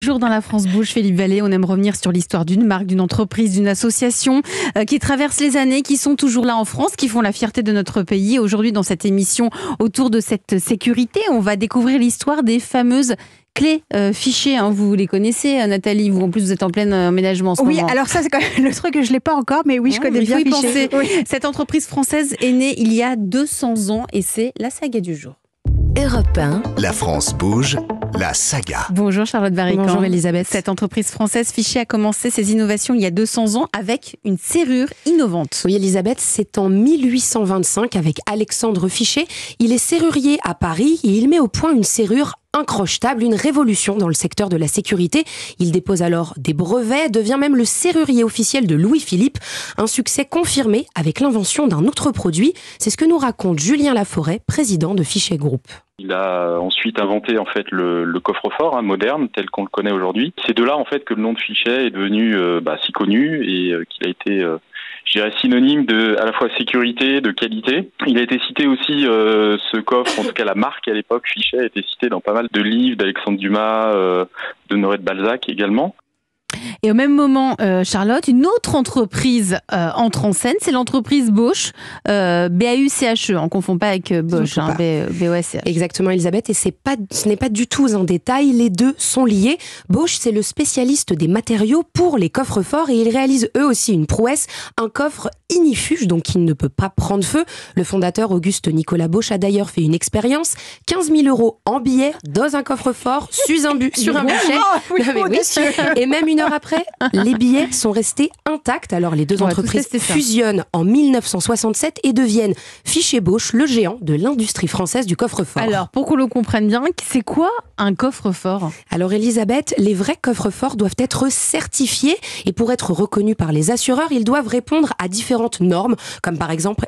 Toujours dans la France bouge, Philippe Vallée, on aime revenir sur l'histoire d'une marque, d'une entreprise, d'une association qui traverse les années, qui sont toujours là en France, qui font la fierté de notre pays. Aujourd'hui, dans cette émission autour de cette sécurité, on va découvrir l'histoire des fameuses clés fichées. Vous les connaissez, Nathalie, vous en plus vous êtes en plein emménagement en ce moment. Oui, alors ça c'est quand même le truc que je ne l'ai pas encore, mais oui, je connais bien fichier. Oui. Cette entreprise française est née il y a 200 ans et c'est la saga du jour. Europe 1. La France bouge, la saga. Bonjour Charlotte Barrican. Bonjour Elisabeth. Cette entreprise française Fichet a commencé ses innovations il y a 200 ans avec une serrure innovante. Oui Elisabeth, c'est en 1825 avec Alexandre Fichet. Il est serrurier à Paris et il met au point une serrure incrochettable, une révolution dans le secteur de la sécurité. Il dépose alors des brevets, devient même le serrurier officiel de Louis-Philippe. Un succès confirmé avec l'invention d'un autre produit. C'est ce que nous raconte Julien Laforêt, président de Fichet Group. Il a ensuite inventé en fait le coffre-fort moderne tel qu'on le connaît aujourd'hui. C'est de là en fait que le nom de Fichet est devenu si connu et qu'il a été je dirais synonyme de à la fois sécurité, de qualité. Il a été cité aussi ce coffre, en tout cas la marque à l'époque Fichet a été cité dans pas mal de livres d'Alexandre Dumas, de Honoré de Balzac également. Et au même moment, Charlotte, une autre entreprise entre en scène, c'est l'entreprise Bosch, B-A-U-C-H-E, on ne confond pas avec Bosch, B-O-S-C-H. Exactement Elisabeth, et ce n'est pas du tout un détail, les deux sont liés. Bosch, c'est le spécialiste des matériaux pour les coffres-forts et ils réalisent eux aussi une prouesse, un coffre ignifuge, donc qui ne peut pas prendre feu. Le fondateur Auguste Nicolas Bosch a d'ailleurs fait une expérience, 15 000 € en billets dans un coffre-fort, sur un bûcher, et même une heure après, les billets sont restés intacts. Alors les deux entreprises fusionnent en 1967 et deviennent Fichet Bosch, le géant de l'industrie française du coffre-fort. Alors, pour qu'on le comprenne bien, c'est quoi un coffre-fort ? Alors Elisabeth, les vrais coffres-forts doivent être certifiés et pour être reconnus par les assureurs, ils doivent répondre à différentes normes, comme par exemple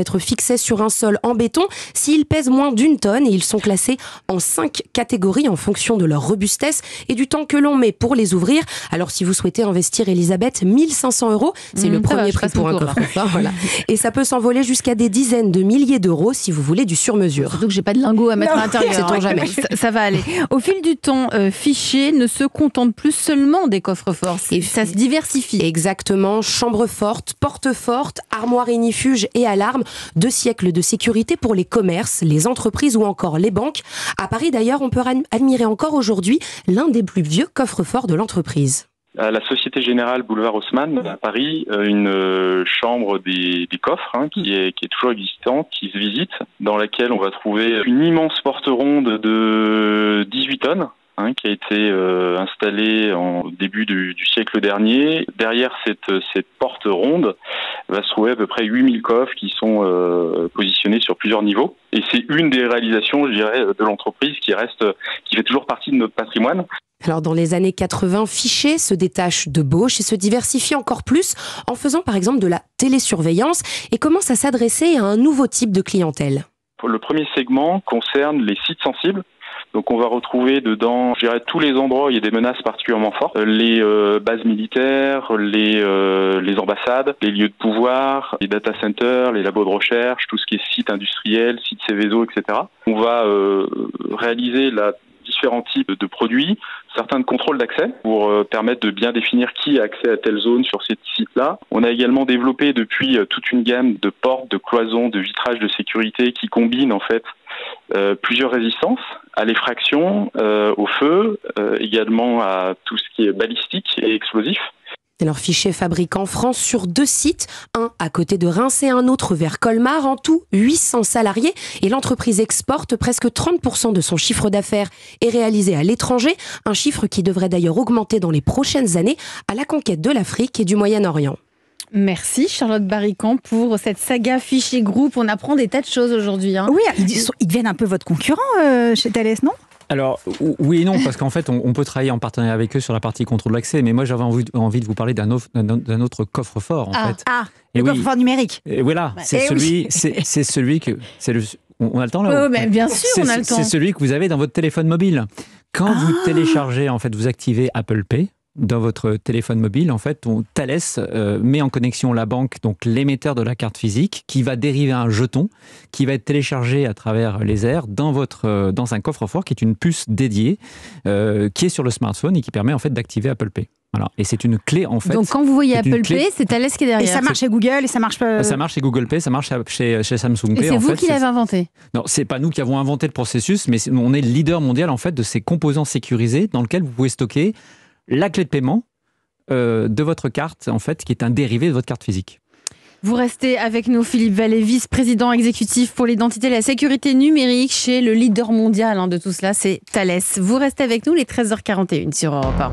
être fixés sur un sol en béton s'ils pèsent moins d'1 tonne et ils sont classés en 5 catégories en fonction de leur robustesse et du temps que l'on met pour les ouvrir. Alors si vous souhaitez investir Elisabeth, 1 500 €, c'est le premier prix pour un coffre-fort. Voilà. Et ça peut s'envoler jusqu'à des dizaines de milliers d'euros si vous voulez du sur-mesure. Surtout que j'ai pas de lingots à mettre à l'intérieur. Sait-on jamais. Ça va aller. Au fil du temps, Fichet ne se contente plus seulement des coffres-forts. Ça se diversifie. Exactement. Chambre forte, porte forte, armoire ignifuge et alarme. 2 siècles de sécurité pour les commerces, les entreprises ou encore les banques. À Paris d'ailleurs, on peut admirer encore aujourd'hui l'un des plus vieux coffres-forts de l'entreprise. À la Société Générale Boulevard Haussmann à Paris, une chambre des coffres qui est toujours existante, qui se visite, dans laquelle on va trouver une immense porte ronde de 18 tonnes. Qui a été installée au début du siècle dernier. Derrière cette porte ronde va se trouver à peu près 8000 coffres qui sont positionnés sur plusieurs niveaux. Et c'est une des réalisations, je dirais, de l'entreprise qui fait toujours partie de notre patrimoine. Alors dans les années 80, Fichet se détache de Bosch et se diversifie encore plus en faisant par exemple de la télésurveillance et commence à s'adresser à un nouveau type de clientèle. Le premier segment concerne les sites sensibles. Donc on va retrouver dedans, je dirais, tous les endroits où il y a des menaces particulièrement fortes. Les bases militaires, les ambassades, les lieux de pouvoir, les data centers, les labos de recherche, tout ce qui est site industriel, site Céveso, etc. On va réaliser différents types de produits, certains de contrôle d'accès pour permettre de bien définir qui a accès à telle zone sur ces sites-là. On a également développé depuis toute une gamme de portes, de cloisons, de vitrages de sécurité qui combinent en fait plusieurs résistances à l'effraction, au feu, également à tout ce qui est balistique et explosif. Alors Fichet fabrique en France sur 2 sites, un à côté de Reims et un autre vers Colmar, en tout 800 salariés et l'entreprise exporte presque 30% de son chiffre d'affaires est réalisé à l'étranger, un chiffre qui devrait d'ailleurs augmenter dans les prochaines années à la conquête de l'Afrique et du Moyen-Orient. Merci Charlotte Barrican pour cette saga Fichet Group. On apprend des tas de choses aujourd'hui. Oui, ils deviennent un peu votre concurrent chez Thales, non ? Alors, oui et non, parce qu'en fait, on peut travailler en partenariat avec eux sur la partie contrôle d'accès, mais moi, j'avais envie de vous parler d'un autre coffre-fort, en fait. Le coffre-fort numérique. Et voilà, c'est celui que... On a le temps, là ? Oui, mais bien sûr, on a le temps. C'est celui que vous avez dans votre téléphone mobile. Quand vous téléchargez, en fait, vous activez Apple Pay, dans votre téléphone mobile, en fait, Thales met en connexion la banque, donc l'émetteur de la carte physique, qui va dériver un jeton, qui va être téléchargé à travers les airs dans un coffre-fort qui est une puce dédiée, qui est sur le smartphone et qui permet en fait d'activer Apple Pay. Voilà. Et c'est une clé en fait. Donc quand vous voyez Apple Pay, c'est Thales qui est derrière. Et ça marche chez Google et ça marche pas. Ça marche chez Google Pay, ça marche chez Samsung Pay. Et c'est vous qui l'avez inventé? Non, c'est pas nous qui avons inventé le processus, mais on est le leader mondial en fait de ces composants sécurisés dans lesquels vous pouvez stocker la clé de paiement de votre carte, en fait, qui est un dérivé de votre carte physique. Vous restez avec nous, Philippe Vallée, vice-président exécutif pour l'identité et la sécurité numérique chez le leader mondial de tout cela, c'est Thales. Vous restez avec nous, les 13h41 sur Europe 1.